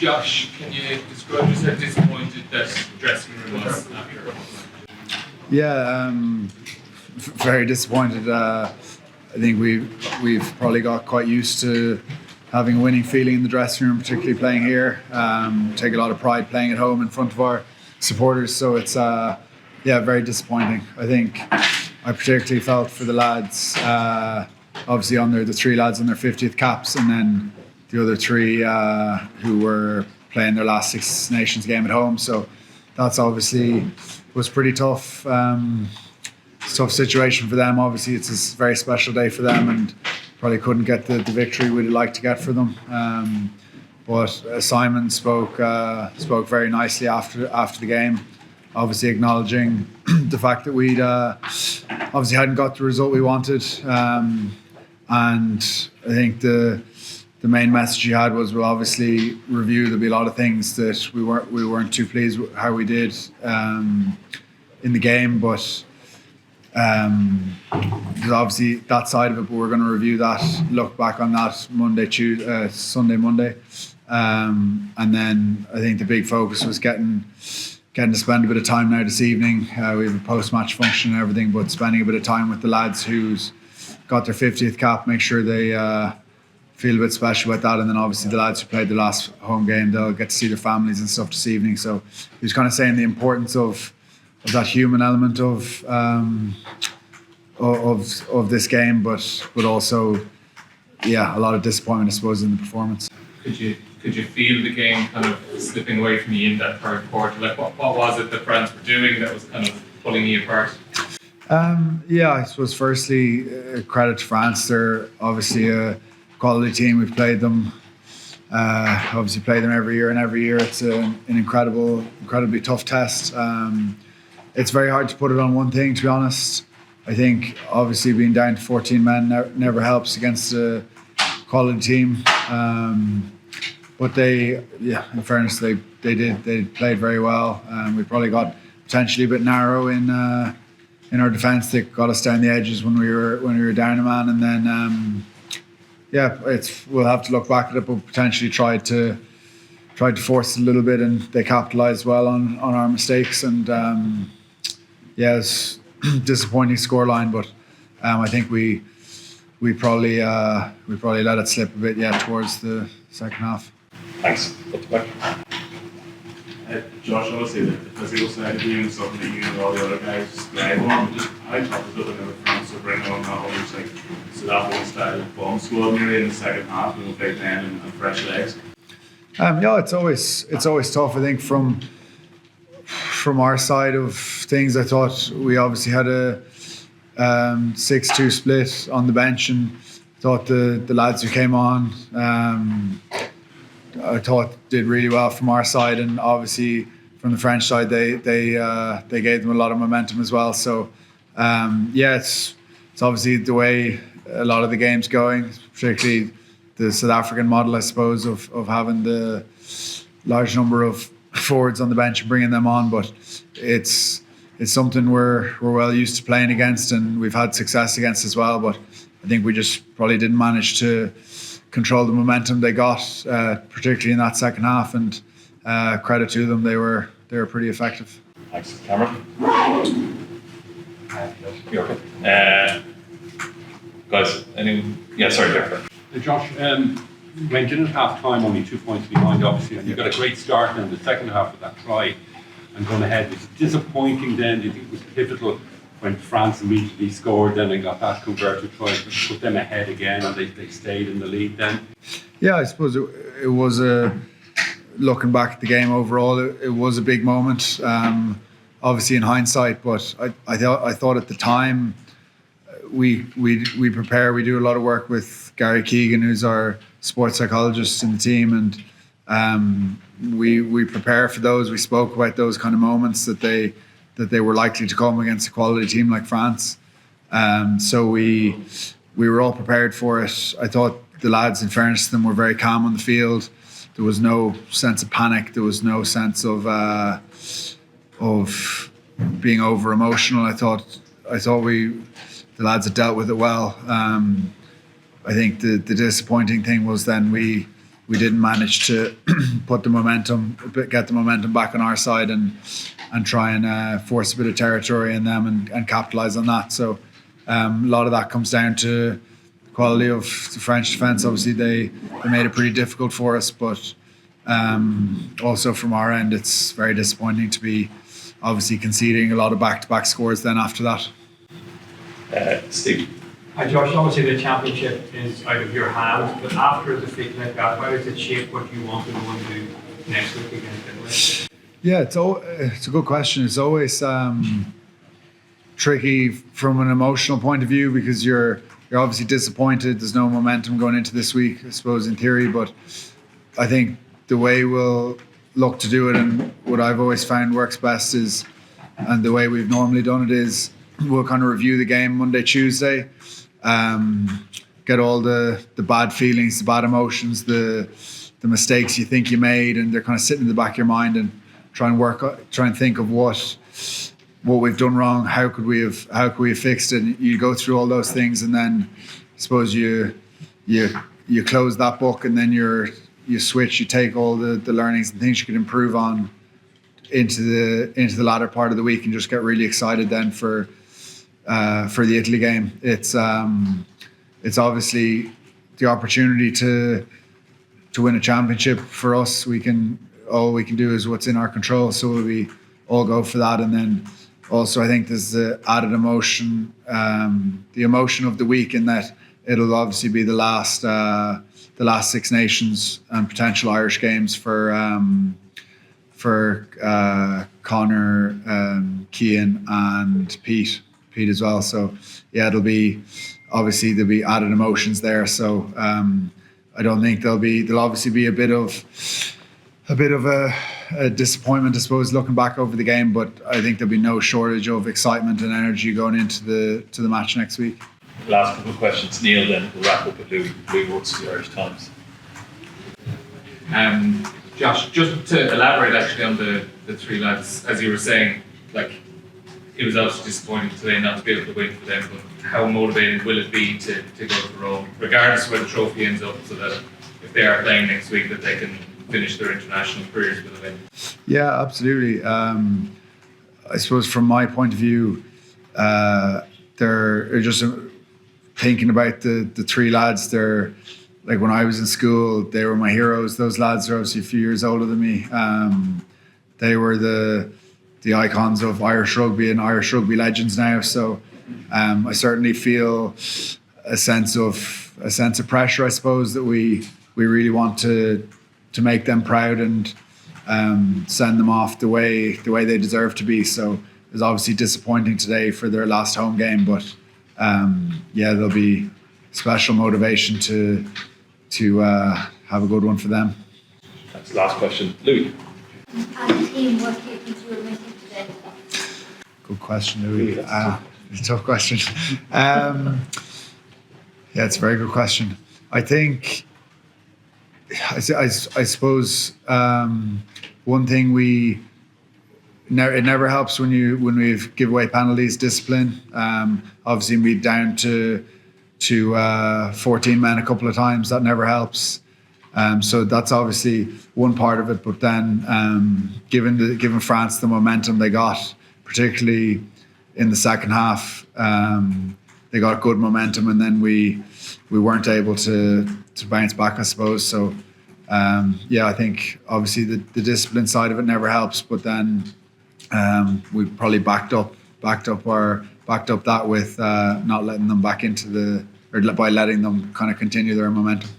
Josh, can you describe just how disappointed that dressing room was after? Yeah, very disappointed. I think we've probably got quite used to having a winning feeling in the dressing room, particularly playing here. Take a lot of pride playing at home in front of our supporters. So it's very disappointing. I think I particularly felt for the lads. Obviously, the 3 lads on their 50th caps, and then the other 3 who were playing their last Six Nations game at home. So that's obviously was pretty tough. It's a tough situation for them. Obviously, it's a very special day for them, and probably couldn't get the victory we'd like to get for them. But Simon spoke very nicely after the game, obviously acknowledging the fact that we'd obviously hadn't got the result we wanted. And I think the main message he had was we'll obviously review. There'll be a lot of things that we weren't too pleased with how we did in the game, but there's obviously that side of it. But we're going to review that, look back on that Sunday, Monday, and then I think the big focus was getting to spend a bit of time now this evening. We have a post-match function and everything, but spending a bit of time with the lads who's got their 50th cap, make sure they feel a bit special about that. And then obviously the lads who played their last home game, they'll get to see their families and stuff this evening. So he was kind of saying the importance of that human element of this game, but also a lot of disappointment, I suppose, in the performance. Could you feel the game kind of slipping away from you in that third quarter? Like what was it that France were doing that was kind of pulling you apart? I suppose firstly, credit to France. They're obviously a quality team. We've played them, obviously play them every year, and every year it's an incredibly tough test. It's very hard to put it on one thing, to be honest. I think obviously being down to 14 men never helps against a quality team. But in fairness, they played very well. We probably got potentially a bit narrow in our defence. They got us down the edges when we were down a man, and then we'll have to look back at it, but potentially tried to force it a little bit, and they capitalised well on our mistakes. And it's disappointing scoreline, but I think we probably let it slip a bit towards the second half. Thanks. Josh, obviously the physical side of the game is something that you and all the other guys thrive on. Just how tough is it when France are bringing on that almost like South African style bomb squad nearly in the second half with big men and fresh legs? It's always tough. I think from our side of things, I thought we obviously had a 6-2 split on the bench, and thought the lads who came on I thought did really well from our side, and obviously from the French side they gave them a lot of momentum as well. So it's obviously the way a lot of the game's going, particularly the South African model, I suppose, of having the large number of forwards on the bench and bringing them on. But it's something we're well used to playing against, and we've had success against as well. But I think we just probably didn't manage to control the momentum they got, particularly in that second half. And credit to them, they were pretty effective. Thanks, Cameron. Guys, Jeffrey. Josh, went in at half time only 2 points behind, obviously, and you got a great start in the second half with that try and going ahead. Was it disappointing then? Do you think it was pivotal when France immediately scored then and got that converted try to put them ahead again, and they stayed in the lead then? Yeah, I suppose it was looking back at the game overall, it was a big moment. Obviously in hindsight, but I thought at the time we prepare. We do a lot of work with Gary Keegan, who's our sports psychologist in the team, and we prepare for those. We spoke about those kind of moments that they were likely to come against a quality team like France. So we were all prepared for it. I thought the lads, in fairness to them, were very calm on the field. There was no sense of panic. There was no sense of being over emotional. I thought the lads had dealt with it well. I think the disappointing thing was then we we didn't manage to get the momentum back on our side and try and force a bit of territory in them and capitalize on that. So a lot of that comes down to the quality of the French defence. Obviously, they made it pretty difficult for us, but also from our end, it's very disappointing to be obviously conceding a lot of back-to-back scores then after that. Steve. Hi Josh, obviously the championship is out of your hands, but after a defeat like that, how does it shape what you want to go and do next week against Italy? Yeah, it's a good question. It's always tricky from an emotional point of view because you're obviously disappointed. There's no momentum going into this week, I suppose, in theory. But I think the way we'll look to do it, and what I've always found works best is, and the way we've normally done it is, we'll kind of review the game Monday, Tuesday, get all the bad feelings, the bad emotions, the mistakes you think you made, and they're kind of sitting in the back of your mind, and try and think of what we've done wrong. How could we have fixed it? And you go through all those things, and then I suppose you close that book, and then you switch. You take all the learnings and things you could improve on into the latter part of the week, and just get really excited then for the Italy game. It's obviously the opportunity to win a championship for us. All we can do is what's in our control, so we all go for that. And then also I think there's the added emotion, the emotion of the week, in that it'll obviously be the last Six Nations and potential Irish games for Connor, Cian and Pete as well. So yeah, there'll be added emotions there. So I don't think there'll obviously be a bit of a disappointment, I suppose, looking back over the game, but I think there'll be no shortage of excitement and energy going into the match next week. Last couple of questions, Neil, then we'll wrap up with Louis. Louis works for the Irish Times. Josh, just to elaborate actually on the three lads, as you were saying, like, it was obviously disappointing today not to be able to win for them, but how motivating will it be to go to Rome, regardless of where the trophy ends up, so that if they are playing next week, that they can finish their international careers with a win? Yeah, absolutely. I suppose from my point of view, they're just thinking about the three lads. They're like, when I was in school, they were my heroes. Those lads are obviously a few years older than me. They were the icons of Irish rugby and Irish rugby legends now. So I certainly feel a sense of pressure, I suppose, that we really want to make them proud and send them off the way they deserve to be. So it was obviously disappointing today for their last home game, but yeah, there'll be special motivation to have a good one for them. That's the last question, Louis. As a team, what do you think you were missing today? Good question, Louis. It's a tough question. Yeah, it's a very good question. I think, I suppose one thing it never helps when we give away penalties, discipline. Obviously, we're down to 14 men a couple of times. That never helps. So that's obviously one part of it. But then, given France the momentum they got, particularly in the second half, they got good momentum, and then we weren't able to bounce back, I suppose. So yeah, I think obviously the discipline side of it never helps. But then we probably backed up that with not letting them back into by letting them kind of continue their momentum.